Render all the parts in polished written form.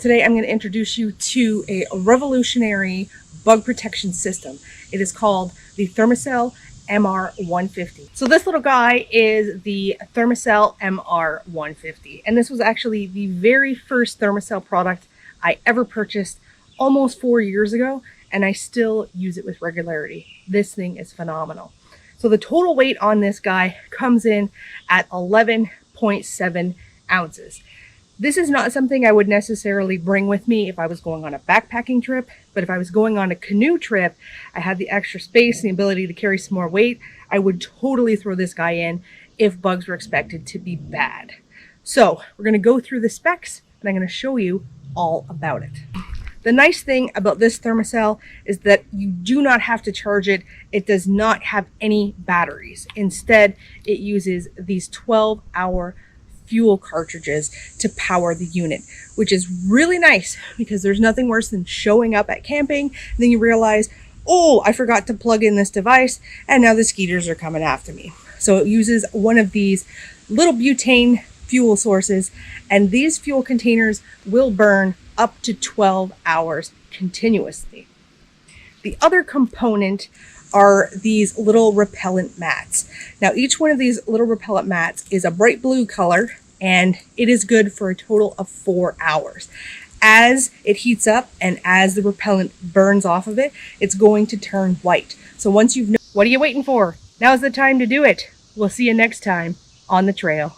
Today I'm going to introduce you to a revolutionary bug protection system. It is called the Thermacell MR150. So this little guy is the Thermacell MR150, and this was actually the very first Thermacell product I ever purchased almost 4 years ago, and I still use it with regularity. This thing is phenomenal. So the total weight on this guy comes in at 11.7 ounces. This is not something I would necessarily bring with me if I was going on a backpacking trip, but if I was going on a canoe trip, I had the extra space and the ability to carry some more weight, I would totally throw this guy in if bugs were expected to be bad. So we're going to go through the specs and I'm going to show you all about it. The nice thing about this Thermacell is that you do not have to charge it. It does not have any batteries. Instead, it uses these 12-hour fuel cartridges to power the unit, which is really nice because there's nothing worse than showing up at camping and then you realize, oh, I forgot to plug in this device and now the skeeters are coming after me. So it uses one of these little butane fuel sources, and these fuel containers will burn up to 12 hours continuously. The other component are these little repellent mats. Now each one of these little repellent mats is a bright blue color and it is good for a total of 4 hours. As it heats up and as the repellent burns off of it, it's going to turn white. So once you've what are you waiting for? Now's the time to do it. We'll see you next time on the trail.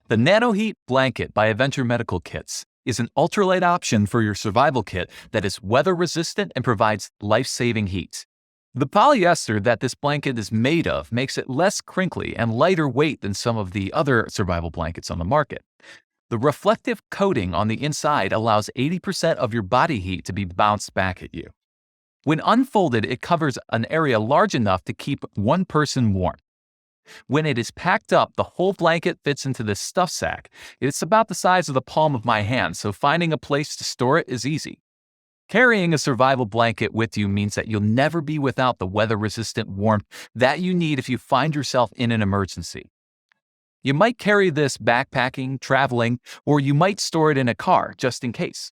The NanoHeat blanket by Adventure Medical Kits is an ultralight option for your survival kit that is weather resistant and provides life-saving heat. The polyester that this blanket is made of makes it less crinkly and lighter weight than some of the other survival blankets on the market. The reflective coating on the inside allows 80% of your body heat to be bounced back at you. When unfolded, it covers an area large enough to keep one person warm. When it is packed up, the whole blanket fits into this stuff sack. It's about the size of the palm of my hand, so finding a place to store it is easy. Carrying a survival blanket with you means that you'll never be without the weather-resistant warmth that you need if you find yourself in an emergency. You might carry this backpacking, traveling, or you might store it in a car just in case.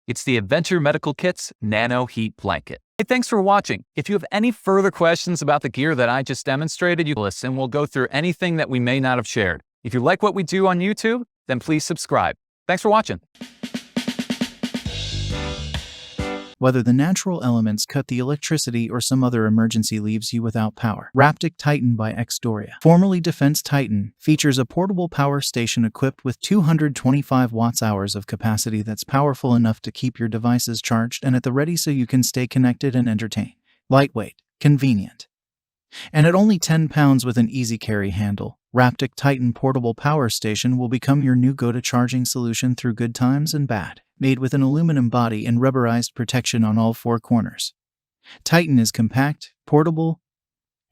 It's the Adventure Medical Kit's NanoHeat blanket. Hey, thanks for watching. If you have any further questions about the gear that I just demonstrated, you listen. We'll go through anything that we may not have shared. If you like what we do on YouTube, then please subscribe. Thanks for watching. Whether the natural elements cut the electricity or some other emergency leaves you without power. Raptic Titan by X-Doria, formerly Defense Titan, features a portable power station equipped with 225 watts-hours of capacity that's powerful enough to keep your devices charged and at the ready so you can stay connected and entertained. Lightweight, convenient. And at only 10 pounds with an easy carry handle, Raptic Titan Portable Power Station will become your new go-to charging solution through good times and bad. Made with an aluminum body and rubberized protection on all four corners. Titan is compact, portable,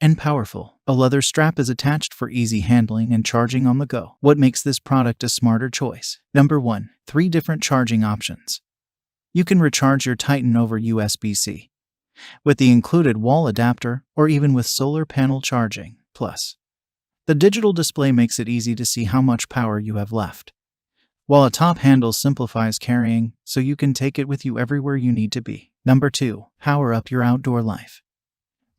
and powerful. A leather strap is attached for easy handling and charging on the go. What makes this product a smarter choice? Number 1. 3 different charging options. You can recharge your Titan over USB-C, with the included wall adapter, or even with solar panel charging. Plus, the digital display makes it easy to see how much power you have left, while a top handle simplifies carrying, so you can take it with you everywhere you need to be. Number 2. Power up your outdoor life.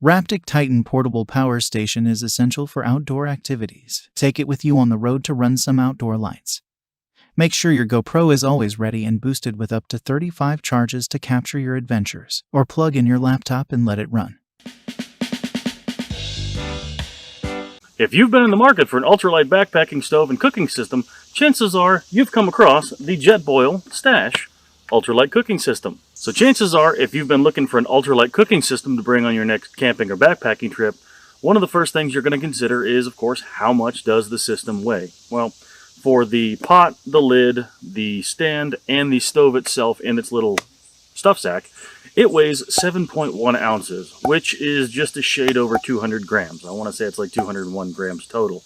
Raptic Titan Portable Power Station is essential for outdoor activities. Take it with you on the road to run some outdoor lights. Make sure your GoPro is always ready and boosted with up to 35 charges to capture your adventures, or plug in your laptop and let it run. If you've been in the market for an ultralight backpacking stove and cooking system, chances are you've come across the Jetboil Stash ultralight cooking system. So chances are, if you've been looking for an ultralight cooking system to bring on your next camping or backpacking trip, one of the first things you're going to consider is, of course, how much does the system weigh? Well, for the pot, the lid, the stand, and the stove itself in its little stuff sack, it weighs 7.1 ounces, which is just a shade over 200 grams. I want to say it's like 201 grams total.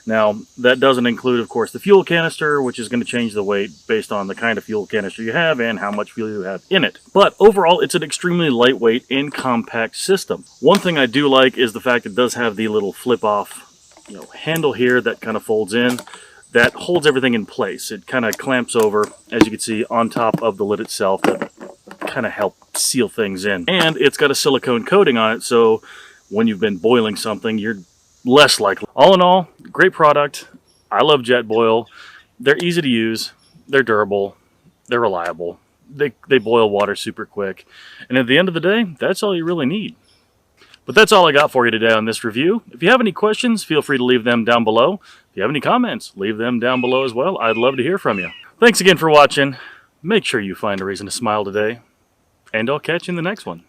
Now, that doesn't include, of course, the fuel canister, which is going to change the weight based on the kind of fuel canister you have and how much fuel you have in it. But overall, it's an extremely lightweight and compact system. One thing I do like is the fact it does have the little flip-off, handle here that kind of folds in. that holds everything in place. It kind of clamps over, as you can see, on top of the lid itself that kind of help seal things in. And it's got a silicone coating on it, so when you've been boiling something, you're less likely. All in all, great product. I love Jetboil. They're easy to use, they're durable, they're reliable. They boil water super quick. And at the end of the day, that's all you really need. But that's all I got for you today on this review. If you have any questions, feel free to leave them down below. If you have any comments, leave them down below as well. I'd love to hear from you. Thanks again for watching. Make sure you find a reason to smile today. And I'll catch you in the next one.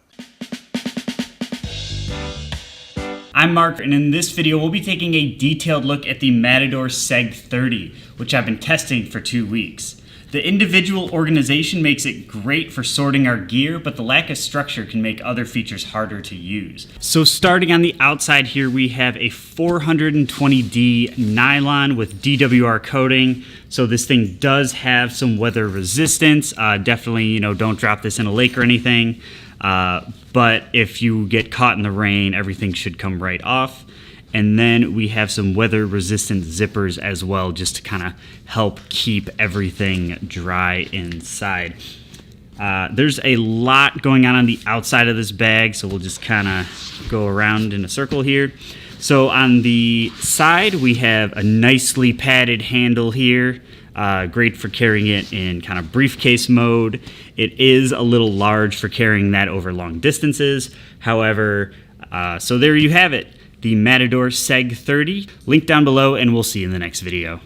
I'm Mark, and in this video we'll be taking a detailed look at the Matador Seg 30, which I've been testing for 2 weeks. The individual organization makes it great for sorting our gear, but the lack of structure can make other features harder to use. So starting on the outside here, we have a 420D nylon with DWR coating. So this thing does have some weather resistance. Definitely, don't drop this in a lake or anything. But if you get caught in the rain, everything should come right off. And then we have some weather resistant zippers as well, just to kind of help keep everything dry inside. There's a lot going on the outside of this bag, so we'll just kind of go around in a circle here. So on the side, we have a nicely padded handle here. Great for carrying it in kind of briefcase mode. It is a little large for carrying that over long distances. However, so there you have it. The Matador Seg 30. Link down below, and we'll see you in the next video.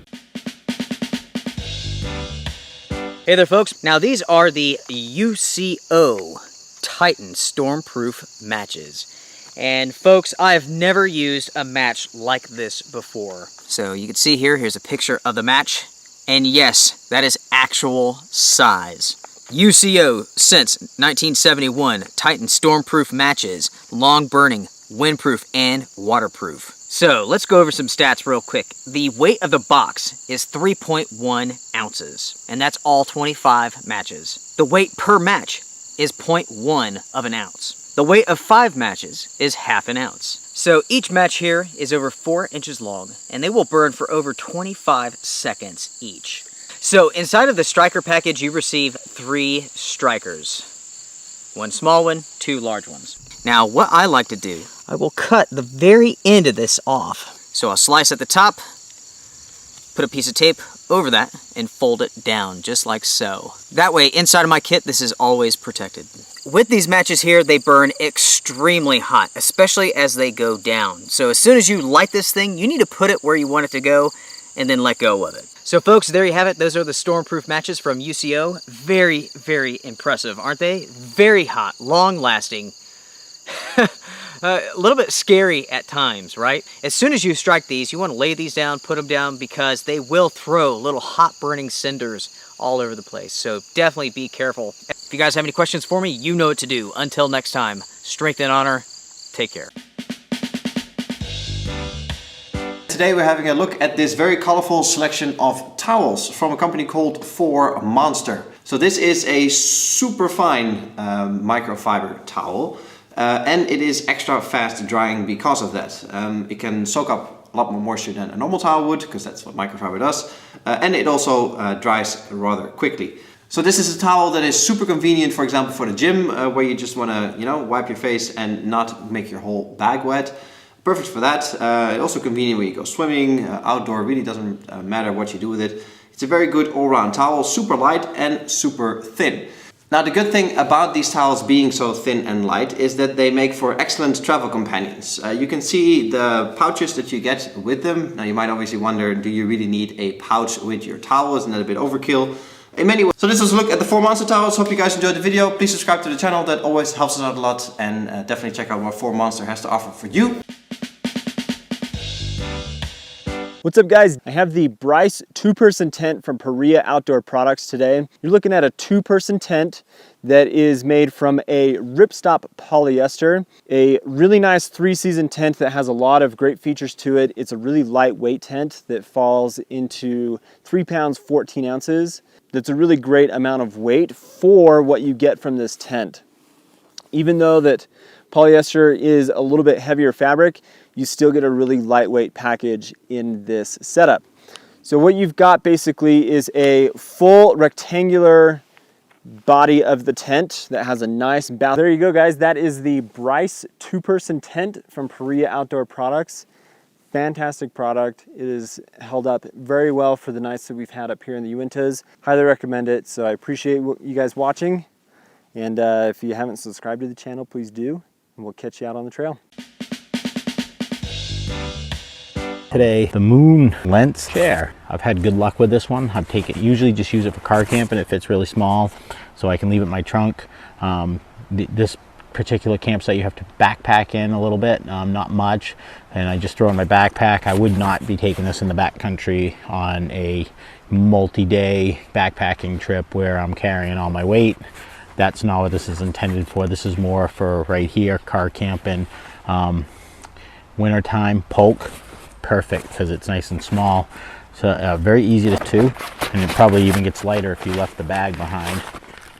Hey there, folks. Now, these are the UCO Titan Stormproof matches. And folks, I have never used a match like this before. So you can see here's a picture of the match. And yes, that is actual size. UCO since 1971, Titan Stormproof matches, long burning, windproof, and waterproof. So let's go over some stats real quick. The weight of the box is 3.1 ounces, and that's all 25 matches. The weight per match is 0.1 of an ounce. The weight of 5 matches is half an ounce. So each match here is over 4 inches long, and they will burn for over 25 seconds each. So inside of the striker package, you receive 3 strikers. 1 small one, 2 large ones. Now, what I like to do, I will cut the very end of this off. So I'll slice at the top, put a piece of tape over that, and fold it down, just like so. That way, inside of my kit, this is always protected. With these matches here, they burn extremely hot, especially as they go down. So as soon as you light this thing, you need to put it where you want it to go, and then let go of it. So folks, there you have it. Those are the Stormproof matches from UCO. Very, very impressive, aren't they? Very hot, long lasting. A little bit scary at times, right? As soon as you strike these, you want to lay these down, put them down, because they will throw little hot burning cinders all over the place. So definitely be careful. If you guys have any questions for me, you know what to do. Until next time, strength and honor. Take care. Today we're having a look at this very colorful selection of towels from a company called 4Monster. So this is a super fine microfiber towel. And it is extra fast drying because of that. It can soak up a lot more moisture than a normal towel would, because that's what microfiber does. And it also dries rather quickly. So this is a towel that is super convenient, for example, for the gym, where you just want to, wipe your face and not make your whole bag wet. Perfect for that. It's also convenient when you go swimming, outdoor, really doesn't matter what you do with it. It's a very good all-round towel, super light and super thin. Now, the good thing about these towels being so thin and light is that they make for excellent travel companions. You can see the pouches that you get with them. Now, you might obviously wonder, do you really need a pouch with your towel? Isn't that a bit overkill? In many ways. So this was a look at the 4Monster towels. Hope you guys enjoyed the video. Please subscribe to the channel. That always helps us out a lot. And definitely check out what 4Monster has to offer for you. What's up, guys? I have the Bryce 2-person tent from Perea Outdoor Products today. You're looking at a 2-person tent that is made from a ripstop polyester, a really nice 3-season tent that has a lot of great features to it. It's a really lightweight tent that falls into 3 pounds 14 ounces. That's a really great amount of weight for what you get from this tent. Even though that polyester is a little bit heavier fabric, you still get a really lightweight package in this setup. So what you've got basically is a full rectangular body of the tent that has a nice balance. There you go, guys. That is the Bryce 2-person tent from Perea Outdoor Products. Fantastic product. It is held up very well for the nights that we've had up here in the Uintas. Highly recommend it. So I appreciate you guys watching. And if you haven't subscribed to the channel, please do. And we'll catch you out on the trail. Today, the Moon LENCE chair. I've had good luck with this one. I've usually just use it for car camping. It fits really small, so I can leave it in my trunk. This particular campsite, you have to backpack in a little bit, not much, and I just throw in my backpack. I would not be taking this in the backcountry on a multi-day backpacking trip where I'm carrying all my weight. That's not what this is intended for. This is more for right here, car camping, wintertime, poke. Perfect because it's nice and small, so very easy to tow, and it probably even gets lighter if you left the bag behind.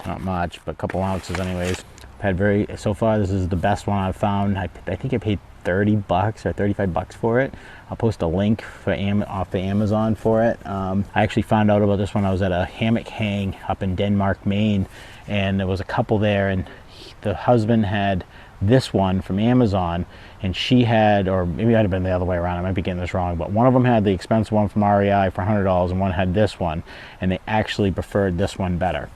Not much, but a couple ounces anyways. I've had so far this is the best one I've found. I think I paid 30 bucks or 35 bucks for it. I'll post a link for off the Amazon for it. I actually found out about this one. I was at a hammock hang up in Denmark, Maine, and there was a couple there, and the husband had this one from Amazon, and she had, or maybe it might have been the other way around, I might be getting this wrong, but one of them had the expensive one from REI for $100 and one had this one, and they actually preferred this one better.